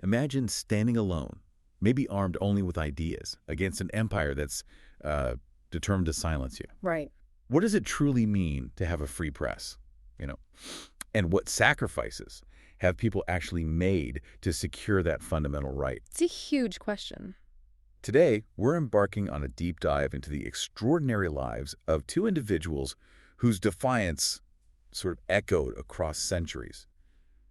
Imagine standing alone, maybe armed only with ideas, against an empire that's determined to silence you. Right. What does it truly mean to have a free press? You know, and what sacrifices have people actually made to secure that fundamental right? It's a huge question. Today, we're embarking on a deep dive into the extraordinary lives of two individuals whose defiance sort of echoed across centuries: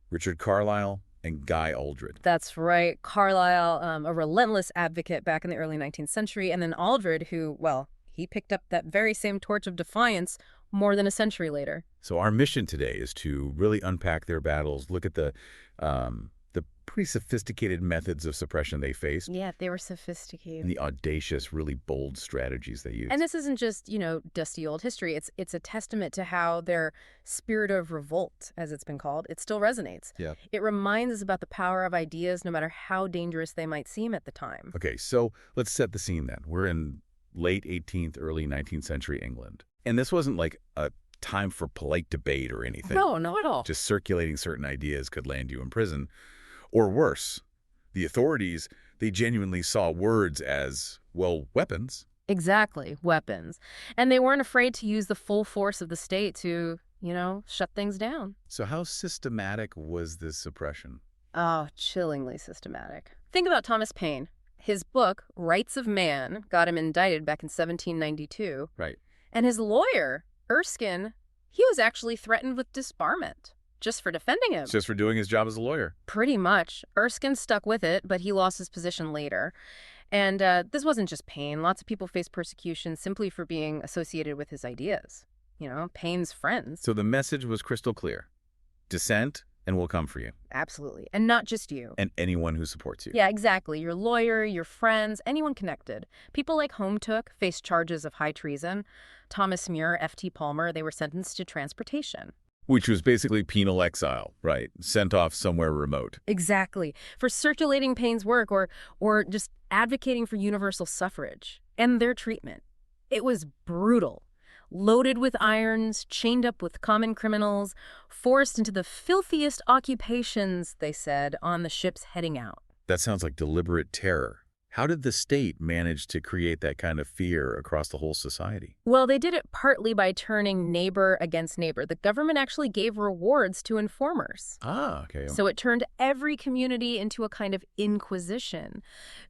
Richard Carlile and Guy Aldred. That's right. Carlile, a relentless advocate back in the early 19th century, and then Aldred, who, well, he picked up that very same torch of defiance more than a century later. So our mission today is to really unpack their battles, look at the pretty sophisticated methods of suppression they faced, Yeah, they were sophisticated. and the audacious, really bold strategies they used. And this isn't just, dusty old history. It's a testament to how their spirit of revolt, as it's been called, it still resonates. Yeah. It reminds us about the power of ideas, no matter how dangerous they might seem at the time. Okay, so let's set the scene then. We're in late 18th, early 19th century England. And this wasn't like a time for polite debate or anything. No, not at all. Just circulating certain ideas could land you in prison. Or worse, the authorities, they genuinely saw words as, well, weapons. Exactly, weapons. And they weren't afraid to use the full force of the state to, shut things down. So how systematic was this suppression? Oh, chillingly systematic. Think about Thomas Paine. His book, Rights of Man, got him indicted back in 1792. Right. And his lawyer, Erskine, he was actually threatened with disbarment just for defending him. Just for doing his job as a lawyer. Pretty much. Erskine stuck with it, but he lost his position later. And this wasn't just Paine. Lots of people faced persecution simply for being associated with his ideas. Paine's friends. So the message was crystal clear. Dissent, and we'll come for you. Absolutely. And not just you. And anyone who supports you. Yeah, exactly. Your lawyer, your friends, anyone connected. People like Hometook faced charges of high treason. Thomas Muir, F.T. Palmer, they were sentenced to transportation. Which was basically penal exile, right? Sent off somewhere remote. Exactly. For circulating Paine's work or just advocating for universal suffrage and their treatment. It was brutal. Loaded with irons, chained up with common criminals, forced into the filthiest occupations, they said, on the ships heading out. That sounds like deliberate terror. How did the state manage to create that kind of fear across the whole society? Well, they did it partly by turning neighbor against neighbor. The government actually gave rewards to informers. Ah, okay. So it turned every community into a kind of inquisition.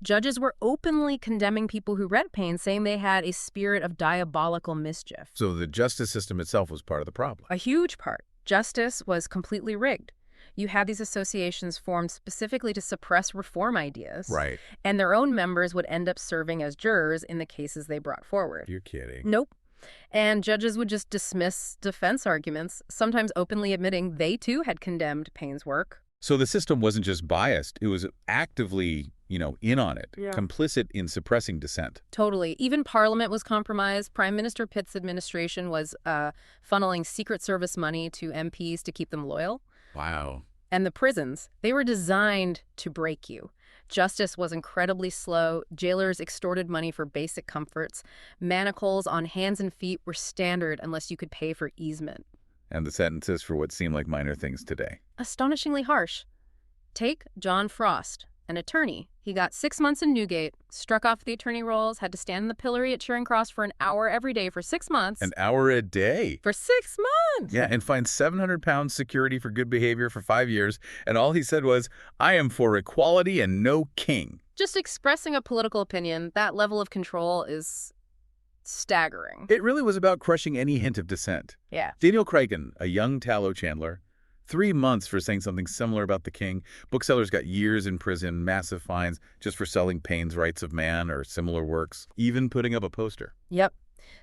Judges were openly condemning people who read Paine, saying they had a spirit of diabolical mischief. So the justice system itself was part of the problem. A huge part. Justice was completely rigged. You had these associations formed specifically to suppress reform ideas. Right. And their own members would end up serving as jurors in the cases they brought forward. You're kidding. Nope. And judges would just dismiss defense arguments, sometimes openly admitting they too had condemned Paine's work. So the system wasn't just biased, it was actively, in on it, complicit in suppressing dissent. Totally. Even Parliament was compromised. Prime Minister Pitt's administration was funneling Secret Service money to MPs to keep them loyal. Wow. And the prisons, they were designed to break you. Justice was incredibly slow. Jailers extorted money for basic comforts. Manacles on hands and feet were standard unless you could pay for easement. And the sentences for what seem like minor things today. Astonishingly harsh. Take John Frost, an attorney. He got 6 months in Newgate, struck off the attorney rolls, had to stand in the pillory at Charing Cross for an hour every day for 6 months. An hour a day? For 6 months! Yeah, and fined £700 security for good behavior for 5 years. And all he said was, I am for equality and no king. Just expressing a political opinion, that level of control is staggering. It really was about crushing any hint of dissent. Yeah. Daniel Cragen, a young tallow chandler, 3 months for saying something similar about the king. Booksellers got years in prison, massive fines just for selling Paine's Rights of Man or similar works, even putting up a poster. Yep.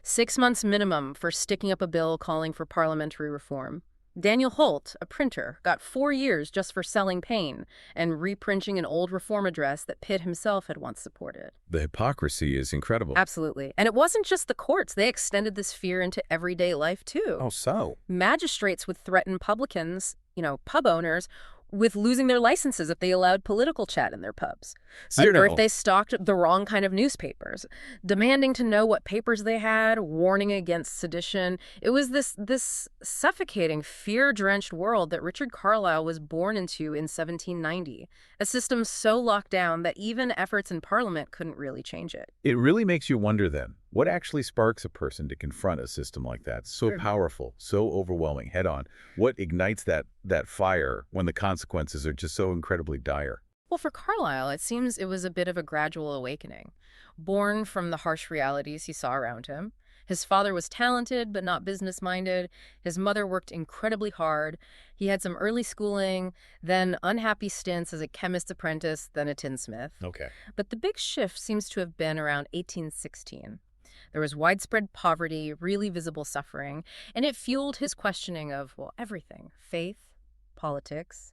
6 months minimum for sticking up a bill calling for parliamentary reform. Daniel Holt, a printer, got 4 years just for selling Paine and reprinting an old reform address that Pitt himself had once supported. The hypocrisy is incredible. Absolutely. And it wasn't just the courts. They extended this fear into everyday life, too. Oh, so? Magistrates would threaten publicans, pub owners, with losing their licenses if they allowed political chat in their pubs. Zero. Or if they stocked the wrong kind of newspapers, demanding to know what papers they had, warning against sedition. It was this suffocating, fear-drenched world that Richard Carlile was born into in 1790, a system so locked down that even efforts in Parliament couldn't really change it. It really makes you wonder then, what actually sparks a person to confront a system like that, so powerful, so overwhelming, head-on? What ignites that fire when the consequences are just so incredibly dire? Well, for Carlile, it seems it was a bit of a gradual awakening. Born from the harsh realities he saw around him, his father was talented but not business-minded. His mother worked incredibly hard. He had some early schooling, then unhappy stints as a chemist's apprentice, then a tinsmith. Okay. But the big shift seems to have been around 1816. There was widespread poverty, really visible suffering, and it fueled his questioning of, well, everything. Faith, politics.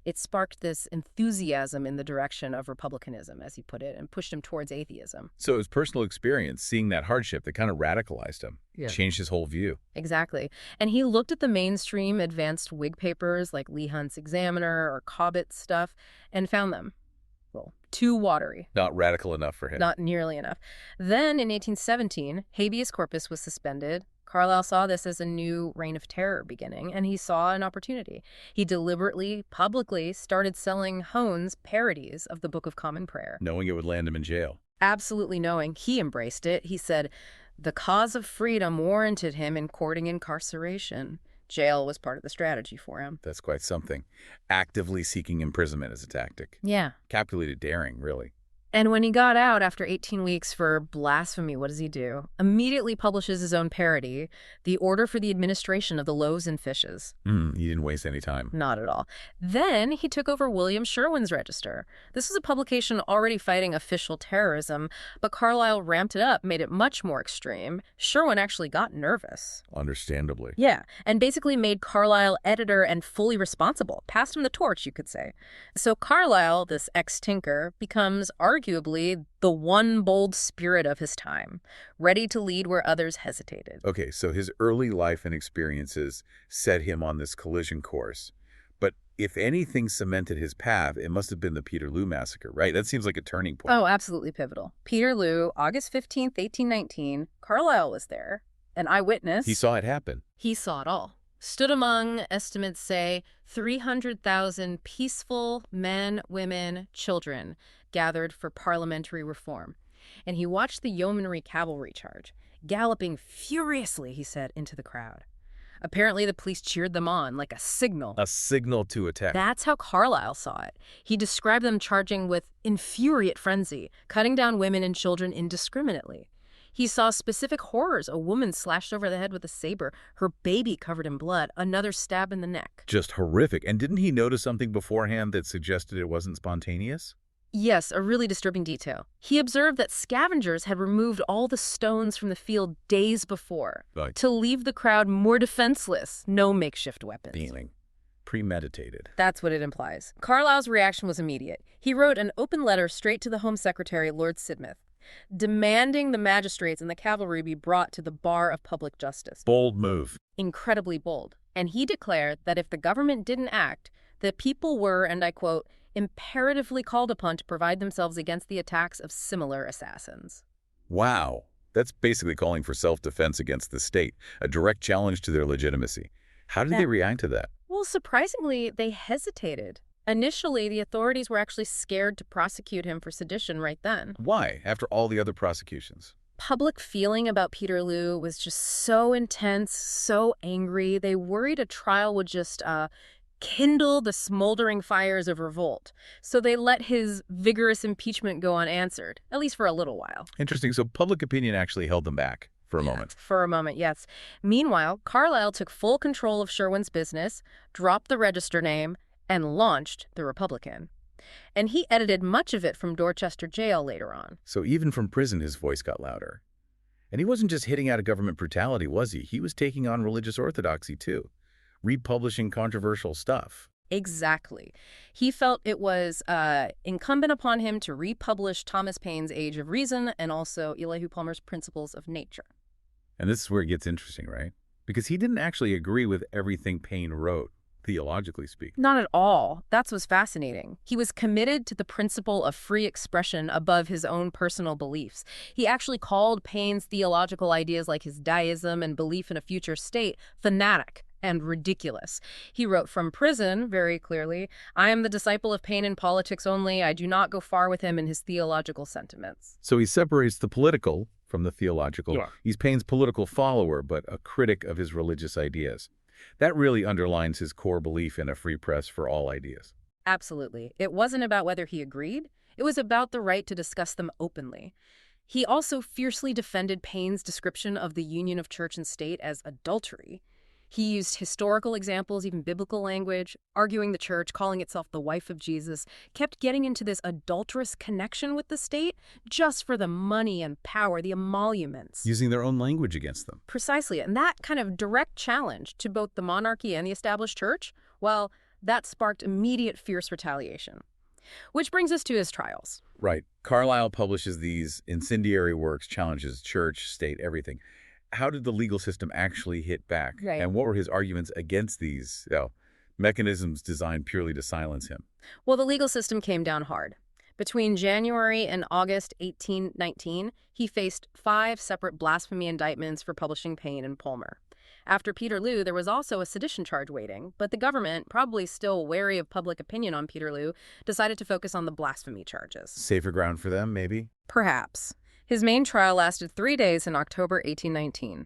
It sparked this enthusiasm in the direction of republicanism, as he put it, and pushed him towards atheism. So his personal experience, seeing that hardship, that kind of radicalized him, changed his whole view. Exactly. And he looked at the mainstream advanced Whig papers like Leigh Hunt's Examiner or Cobbett's stuff and found them, well, too watery. Not radical enough for him. Not nearly enough. Then in 1817, habeas corpus was suspended. Carlile saw this as a new reign of terror beginning, and he saw an opportunity. He deliberately, publicly started selling Hone's parodies of the Book of Common Prayer. Knowing it would land him in jail. Absolutely knowing. He embraced it. He said the cause of freedom warranted him in courting incarceration. Jail was part of the strategy for him. That's quite something. Actively seeking imprisonment as a tactic. Yeah. Calculated daring, really. And when he got out after 18 weeks for blasphemy, what does he do? Immediately publishes his own parody, The Order for the Administration of the Loaves and Fishes. He didn't waste any time. Not at all. Then he took over William Sherwin's Register. This was a publication already fighting official terrorism, but Carlile ramped it up, made it much more extreme. Sherwin actually got nervous. Understandably. Yeah, and basically made Carlile editor and fully responsible. Passed him the torch, you could say. So Carlile, this ex-tinker, becomes arguably the one bold spirit of his time, ready to lead where others hesitated. Okay, so his early life and experiences set him on this collision course. But if anything cemented his path, it must have been the Peterloo Massacre, right? That seems like a turning point. Oh, absolutely pivotal. Peterloo, August 15th, 1819. Carlile was there, an eyewitness. He saw it happen. He saw it all. Stood among, estimates say, 300,000 peaceful men, women, children gathered for parliamentary reform. And he watched the yeomanry cavalry charge, galloping furiously, he said, into the crowd. Apparently, the police cheered them on like a signal. A signal to attack. That's how Carlile saw it. He described them charging with infuriate frenzy, cutting down women and children indiscriminately. He saw specific horrors: a woman slashed over the head with a saber, her baby covered in blood, another stab in the neck. Just horrific. And didn't he notice something beforehand that suggested it wasn't spontaneous? Yes, a really disturbing detail. He observed that scavengers had removed all the stones from the field days before to leave the crowd more defenseless. No makeshift weapons. Feeling premeditated. That's what it implies. Carlyle's reaction was immediate. He wrote an open letter straight to the Home Secretary, Lord Sidmouth, demanding the magistrates and the cavalry be brought to the bar of public justice. Bold move. Incredibly bold. And he declared that if the government didn't act, the people were, and I quote, imperatively called upon to provide themselves against the attacks of similar assassins. Wow. That's basically calling for self-defense against the state, a direct challenge to their legitimacy. How did they react to that? Well, surprisingly, they hesitated. Initially, the authorities were actually scared to prosecute him for sedition right then. Why, after all the other prosecutions? Public feeling about Peterloo was just so intense, so angry. They worried a trial would just kindle the smoldering fires of revolt. So they let his vigorous impeachment go unanswered, at least for a little while. Interesting. So public opinion actually held them back for a moment. For a moment, yes. Meanwhile, Carlile took full control of Sherwin's business, dropped the Register name, and launched the Republican. And he edited much of it from Dorchester Jail later on. So even from prison, his voice got louder. And he wasn't just hitting out of government brutality, was he? He was taking on religious orthodoxy, too. Republishing controversial stuff. Exactly. He felt it was incumbent upon him to republish Thomas Paine's Age of Reason and also Elihu Palmer's Principles of Nature. And this is where it gets interesting, right? Because he didn't actually agree with everything Paine wrote. theologically speaking. Not at all. That's what's fascinating. He was committed to the principle of free expression above his own personal beliefs. He actually called Paine's theological ideas like his deism and belief in a future state fanatic and ridiculous. He wrote from prison, very clearly, "I am the disciple of Paine in politics only. I do not go far with him in his theological sentiments." So he separates the political from the theological. Yeah. He's Paine's political follower, but a critic of his religious ideas. That really underlines his core belief in a free press for all ideas. Absolutely. It wasn't about whether he agreed. It was about the right to discuss them openly. He also fiercely defended Paine's description of the union of church and state as adultery. He used historical examples, even biblical language, arguing the church, calling itself the wife of Jesus, kept getting into this adulterous connection with the state just for the money and power, the emoluments. Using their own language against them. Precisely. And that kind of direct challenge to both the monarchy and the established church, well, that sparked immediate fierce retaliation. Which brings us to his trials. Right. Carlile publishes these incendiary works, challenges church, state, everything. How did the legal system actually hit back? Right. And what were his arguments against these mechanisms designed purely to silence him? Well, the legal system came down hard. Between January and August 1819, he faced 5 separate blasphemy indictments for publishing Paine and Palmer. After Peterloo, there was also a sedition charge waiting, but the government, probably still wary of public opinion on Peterloo, decided to focus on the blasphemy charges. Safer ground for them, maybe? Perhaps. His main trial lasted 3 days in October 1819.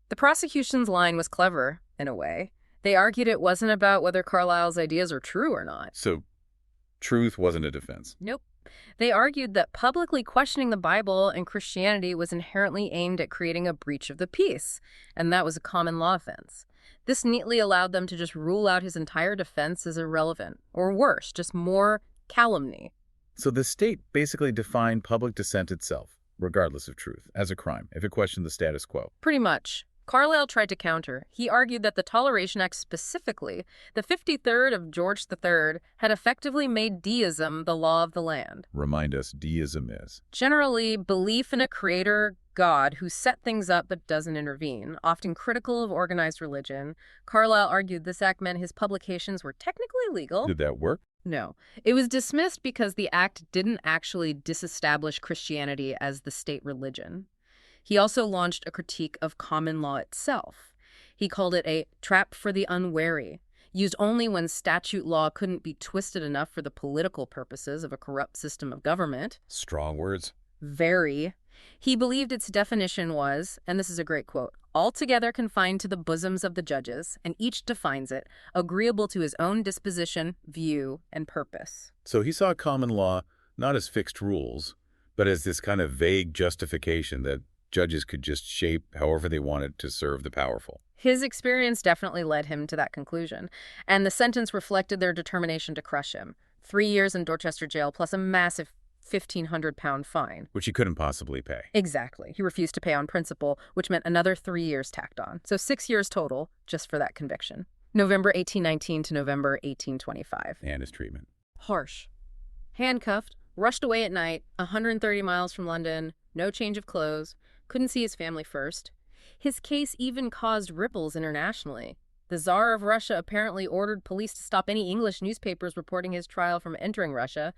The prosecution's line was clever, in a way. They argued it wasn't about whether Carlyle's ideas are true or not. So, truth wasn't a defense. Nope. They argued that publicly questioning the Bible and Christianity was inherently aimed at creating a breach of the peace, and that was a common law offense. This neatly allowed them to just rule out his entire defense as irrelevant, or worse, just more calumny. So the state basically defined public dissent itself, regardless of truth, as a crime, if it questioned the status quo. Pretty much. Carlile tried to counter. He argued that the Toleration Act specifically, the 53rd of George III, had effectively made deism the law of the land. Remind us, deism is? Generally, belief in a creator God who set things up but doesn't intervene, often critical of organized religion. Carlile argued this act meant his publications were technically legal. Did that work? No. It was dismissed because the act didn't actually disestablish Christianity as the state religion. He also launched a critique of common law itself. He called it a trap for the unwary, used only when statute law couldn't be twisted enough for the political purposes of a corrupt system of government. Strong words. Very. He believed its definition was, and this is a great quote, altogether confined to the bosoms of the judges, and each defines it, agreeable to his own disposition, view, and purpose. So he saw common law not as fixed rules, but as this kind of vague justification that judges could just shape however they wanted to serve the powerful. His experience definitely led him to that conclusion, and the sentence reflected their determination to crush him. 3 years in Dorchester jail plus a massive £1,500 fine. Which he couldn't possibly pay. Exactly. He refused to pay on principal, which meant another 3 years tacked on. So 6 years total just for that conviction. November 1819 to November 1825. And his treatment. Harsh. Handcuffed, rushed away at night, 130 miles from London, no change of clothes, couldn't see his family first. His case even caused ripples internationally. The Tsar of Russia apparently ordered police to stop any English newspapers reporting his trial from entering Russia,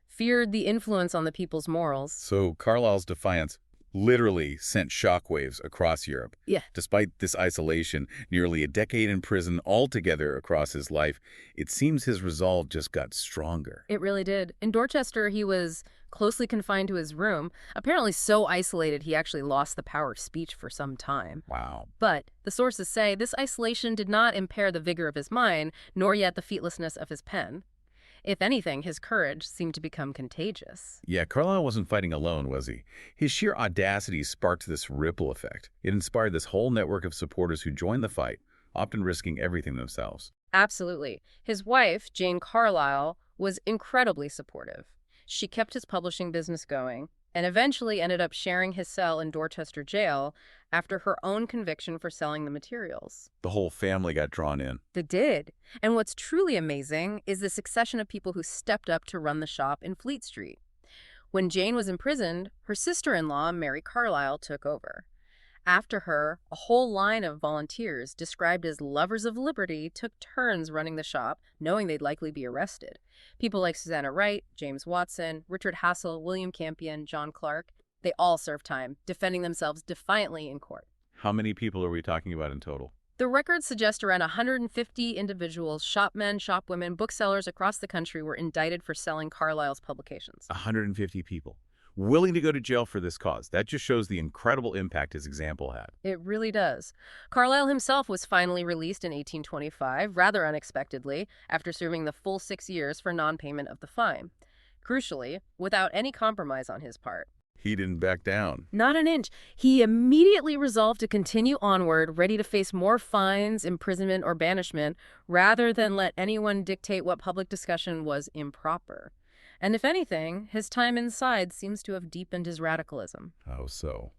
feared the influence on the people's morals. So Carlyle's defiance literally sent shockwaves across Europe. Yeah. Despite this isolation, nearly a decade in prison altogether across his life, it seems his resolve just got stronger. It really did. In Dorchester, he was closely confined to his room, apparently so isolated he actually lost the power of speech for some time. Wow. But the sources say this isolation did not impair the vigor of his mind, nor yet the featlessness of his pen. If anything, his courage seemed to become contagious. Yeah, Carlile wasn't fighting alone, was he? His sheer audacity sparked this ripple effect. It inspired this whole network of supporters who joined the fight, often risking everything themselves. Absolutely. His wife, Jane Carlile, was incredibly supportive. She kept his publishing business going and eventually ended up sharing his cell in Dorchester jail after her own conviction for selling the materials. The whole family got drawn in. They did. And what's truly amazing is the succession of people who stepped up to run the shop in Fleet Street. When Jane was imprisoned, her sister-in-law, Mary Carlile, took over. After her, a whole line of volunteers, described as lovers of liberty, took turns running the shop, knowing they'd likely be arrested. People like Susanna Wright, James Watson, Richard Hassel, William Campion, John Clark, they all served time, defending themselves defiantly in court. How many people are we talking about in total? The records suggest around 150 individuals, shopmen, shopwomen, booksellers across the country were indicted for selling Carlyle's publications. 150 people. Willing to go to jail for this cause. That just shows the incredible impact his example had. It really does. Carlile himself was finally released in 1825, rather unexpectedly, after serving the full 6 years for non-payment of the fine. Crucially, without any compromise on his part. He didn't back down. Not an inch. He immediately resolved to continue onward, ready to face more fines, imprisonment, or banishment, rather than let anyone dictate what public discussion was improper. And if anything, his time inside seems to have deepened his radicalism. How so?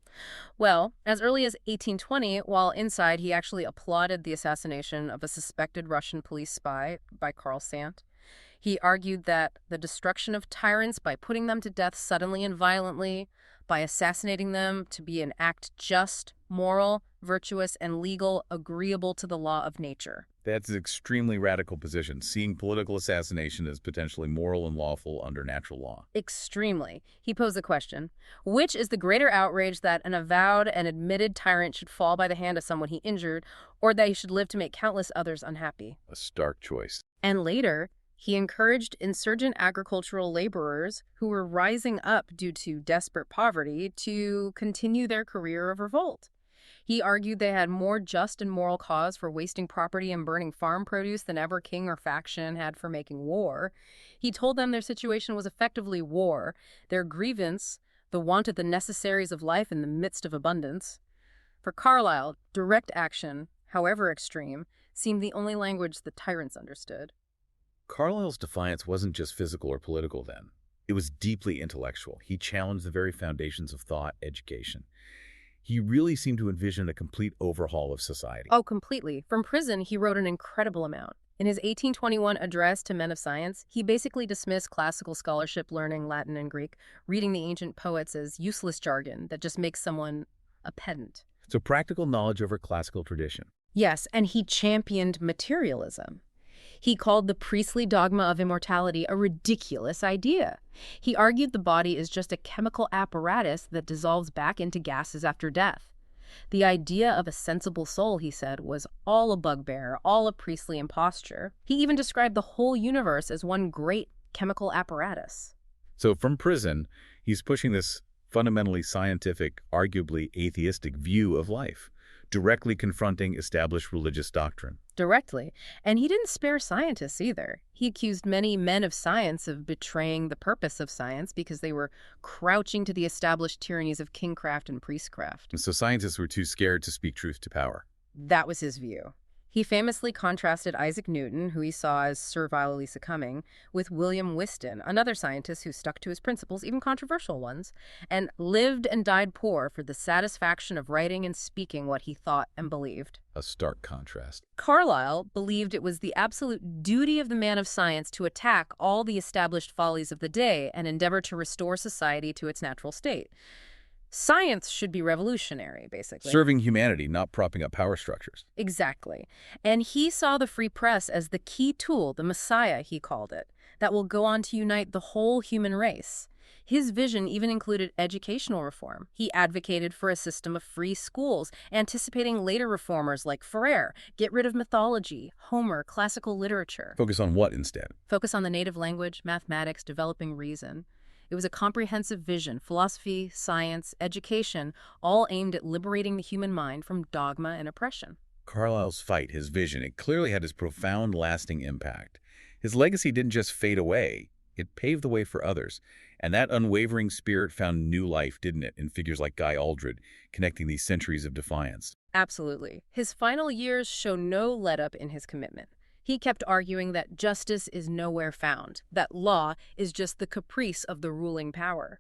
Well, as early as 1820, while inside, he actually applauded the assassination of a suspected Russian police spy by Karl Sant. He argued that the destruction of tyrants by putting them to death suddenly and violently, by assassinating them, to be an act just, moral, virtuous, and legal, agreeable to the law of nature. That's an extremely radical position, seeing political assassination as potentially moral and lawful under natural law. Extremely. He posed the question, which is the greater outrage, that an avowed and admitted tyrant should fall by the hand of someone he injured, or that he should live to make countless others unhappy? A stark choice. And later, he encouraged insurgent agricultural laborers who were rising up due to desperate poverty to continue their career of revolt. He argued they had more just and moral cause for wasting property and burning farm produce than ever king or faction had for making war. He told them their situation was effectively war, their grievance, the want of the necessaries of life in the midst of abundance. For Carlile, direct action, however extreme, seemed the only language the tyrants understood. Carlyle's defiance wasn't just physical or political then. It was deeply intellectual. He challenged the very foundations of thought, education. He really seemed to envision a complete overhaul of society. Oh, completely. From prison, he wrote an incredible amount. In his 1821 address to men of science, he basically dismissed classical scholarship, learning Latin and Greek, reading the ancient poets as useless jargon that just makes someone a pedant. So practical knowledge over classical tradition. Yes, and he championed materialism. He called the priestly dogma of immortality a ridiculous idea. He argued the body is just a chemical apparatus that dissolves back into gases after death. The idea of a sensible soul, he said, was all a bugbear, all a priestly imposture. He even described the whole universe as one great chemical apparatus. So from prison, he's pushing this fundamentally scientific, arguably atheistic view of life, directly confronting established religious doctrine. Directly. And he didn't spare scientists either. He accused many men of science of betraying the purpose of science because they were crouching to the established tyrannies of kingcraft and priestcraft. And so scientists were too scared to speak truth to power. That was his view. He famously contrasted Isaac Newton, who he saw as servilely succumbing, with William Whiston, another scientist who stuck to his principles, even controversial ones, and lived and died poor for the satisfaction of writing and speaking what he thought and believed. A stark contrast. Carlile believed it was the absolute duty of the man of science to attack all the established follies of the day and endeavor to restore society to its natural state. Science should be revolutionary, basically. Serving humanity, not propping up power structures. Exactly. And he saw the free press as the key tool, the messiah, he called it, that will go on to unite the whole human race. His vision even included educational reform. He advocated for a system of free schools, anticipating later reformers like Ferrer, get rid of mythology, Homer, classical literature. Focus on what instead? Focus on the native language, mathematics, developing reason. It was a comprehensive vision, philosophy, science, education, all aimed at liberating the human mind from dogma and oppression. Carlyle's fight, his vision, it clearly had his profound, lasting impact. His legacy didn't just fade away, it paved the way for others. And that unwavering spirit found new life, didn't it, in figures like Guy Aldred, connecting these centuries of defiance. Absolutely. His final years show no let-up in his commitment. He kept arguing that justice is nowhere found, that law is just the caprice of the ruling power.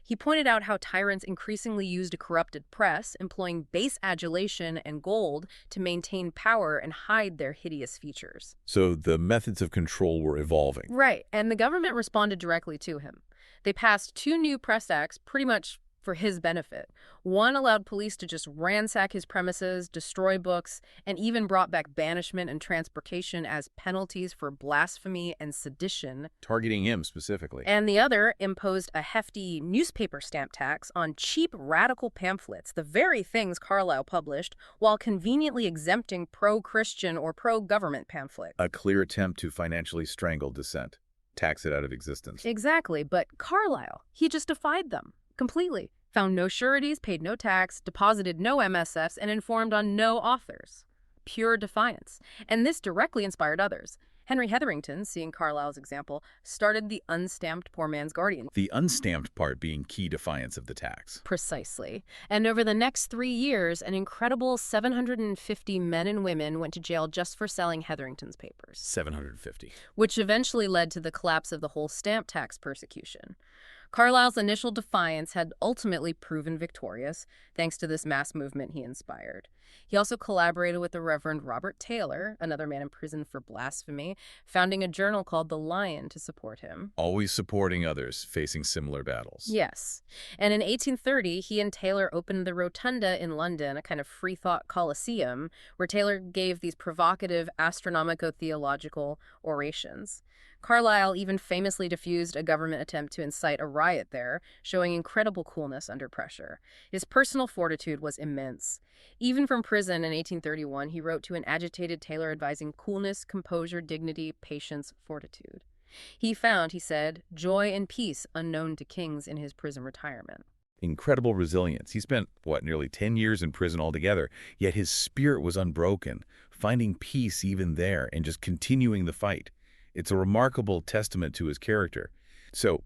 He pointed out how tyrants increasingly used a corrupted press, employing base adulation and gold to maintain power and hide their hideous features. So the methods of control were evolving. Right, and the government responded directly to him. They passed 2 new press acts pretty much for his benefit. One allowed police to just ransack his premises, destroy books, and even brought back banishment and transportation as penalties for blasphemy and sedition. Targeting him specifically. And the other imposed a hefty newspaper stamp tax on cheap radical pamphlets, the very things Carlile published, while conveniently exempting pro-Christian or pro-government pamphlets. A clear attempt to financially strangle dissent, tax it out of existence. Exactly, but Carlile, he just defied them completely. Found no sureties, paid no tax, deposited no MSFs, and informed on no authors. Pure defiance. And this directly inspired others. Henry Hetherington, seeing Carlyle's example, started the Unstamped Poor Man's Guardian. The unstamped part being key defiance of the tax. Precisely. And over the next 3 years, an incredible 750 men and women went to jail just for selling Hetherington's papers. 750. Which eventually led to the collapse of the whole stamp tax persecution. Carlyle's initial defiance had ultimately proven victorious, thanks to this mass movement he inspired. He also collaborated with the Reverend Robert Taylor, another man in prison for blasphemy, founding a journal called The Lion to support him. Always supporting others facing similar battles. Yes. And in 1830, he and Taylor opened the Rotunda in London, a kind of free-thought coliseum, where Taylor gave these provocative astronomico-theological orations. Carlile even famously diffused a government attempt to incite a riot there, showing incredible coolness under pressure. His personal fortitude was immense. Even from prison in 1831, he wrote to an agitated Taylor advising coolness, composure, dignity, patience, fortitude. He found, he said, joy and peace unknown to kings in his prison retirement. Incredible resilience. He spent, nearly 10 years in prison altogether, yet his spirit was unbroken, finding peace even there and just continuing the fight. It's a remarkable testament to his character. So,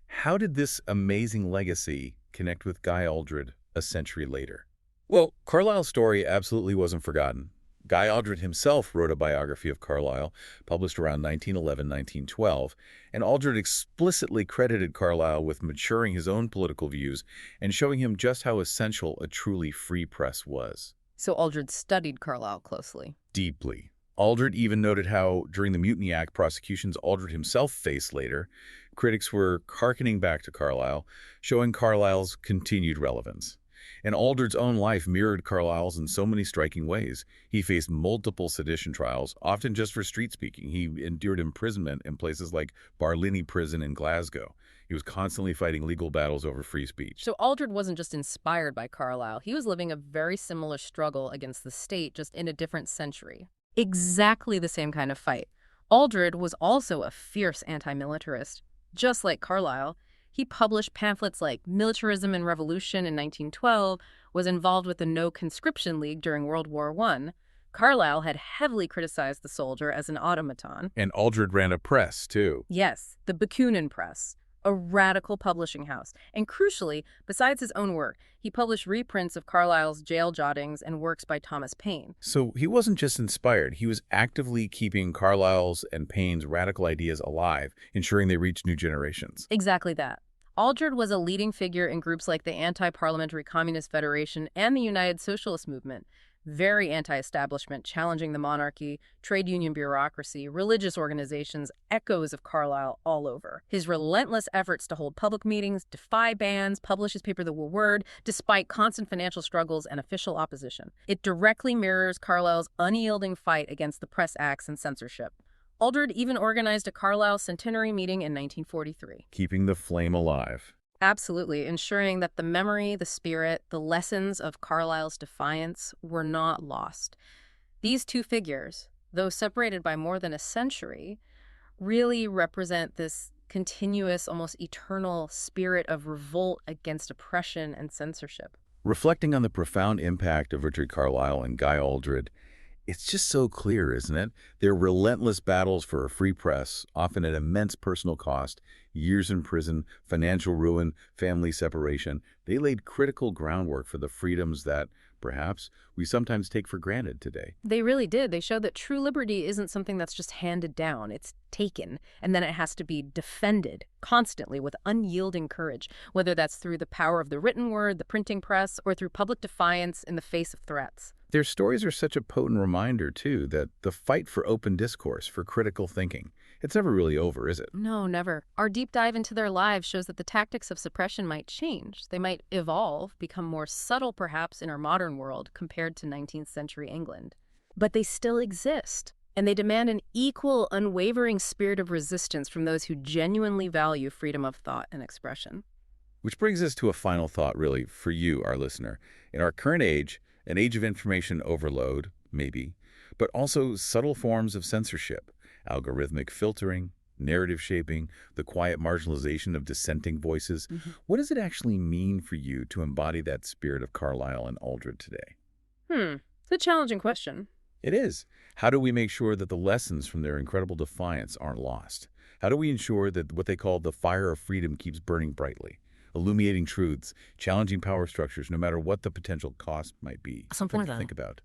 how did this amazing legacy connect with Guy Aldred a century later? Well, Carlyle's story absolutely wasn't forgotten. Guy Aldred himself wrote a biography of Carlile, published around 1911-1912, and Aldred explicitly credited Carlile with maturing his own political views and showing him just how essential a truly free press was. So Aldred studied Carlile closely. Deeply. Aldred even noted how, during the Mutiny Act prosecutions Aldred himself faced later, critics were hearkening back to Carlile, showing Carlyle's continued relevance. And Aldred's own life mirrored Carlyle's in so many striking ways. He faced multiple sedition trials, often just for street speaking. He endured imprisonment in places like Barlinnie Prison in Glasgow. He was constantly fighting legal battles over free speech. So Aldred wasn't just inspired by Carlile. He was living a very similar struggle against the state, just in a different century. Exactly the same kind of fight. Aldred was also a fierce anti-militarist. Just like Carlile, he published pamphlets like Militarism and Revolution in 1912, was involved with the No Conscription League during World War I. Carlile had heavily criticized the soldier as an automaton. And Aldred ran a press, too. Yes, the Bakunin Press, a radical publishing house. And crucially, besides his own work, he published reprints of Carlyle's jail jottings and works by Thomas Paine. So he wasn't just inspired, he was actively keeping Carlyle's and Paine's radical ideas alive, ensuring they reached new generations. Exactly that. Aldred was a leading figure in groups like the Anti-Parliamentary Communist Federation and the United Socialist Movement. Very anti-establishment, challenging the monarchy, trade union bureaucracy, religious organizations, echoes of Carlile all over. His relentless efforts to hold public meetings, defy bans, publish his paper The Word, despite constant financial struggles and official opposition. It directly mirrors Carlyle's unyielding fight against the press acts and censorship. Aldred even organized a Carlile centenary meeting in 1943. Keeping the flame alive. Absolutely, ensuring that the memory, the spirit, the lessons of Carlyle's defiance were not lost. These two figures, though separated by more than a century, really represent this continuous, almost eternal spirit of revolt against oppression and censorship. Reflecting on the profound impact of Richard Carlile and Guy Aldred, it's just so clear, isn't it? Their relentless battles for a free press, often at immense personal cost, years in prison, financial ruin, family separation, they laid critical groundwork for the freedoms that, perhaps, we sometimes take for granted today. They really did. They showed that true liberty isn't something that's just handed down. It's taken, and then it has to be defended constantly with unyielding courage, whether that's through the power of the written word, the printing press, or through public defiance in the face of threats. Their stories are such a potent reminder, too, that the fight for open discourse, for critical thinking, It's never really over, is it? No, never. Our deep dive into their lives shows that the tactics of suppression might change. They might evolve, become more subtle perhaps in our modern world compared to 19th century England. But they still exist, and they demand an equal, unwavering spirit of resistance from those who genuinely value freedom of thought and expression. Which brings us to a final thought, really, for you, our listener. In our current age, an age of information overload, maybe, but also subtle forms of censorship, algorithmic filtering, narrative shaping, the quiet marginalization of dissenting voices. What does it actually mean for you to embody that spirit of Carlile and Aldred today? It's a challenging question. It is. How do we make sure that the lessons from their incredible defiance aren't lost? How do we ensure that what they call the fire of freedom keeps burning brightly, illuminating truths, challenging power structures, no matter what the potential cost might be? Something like to that. think about.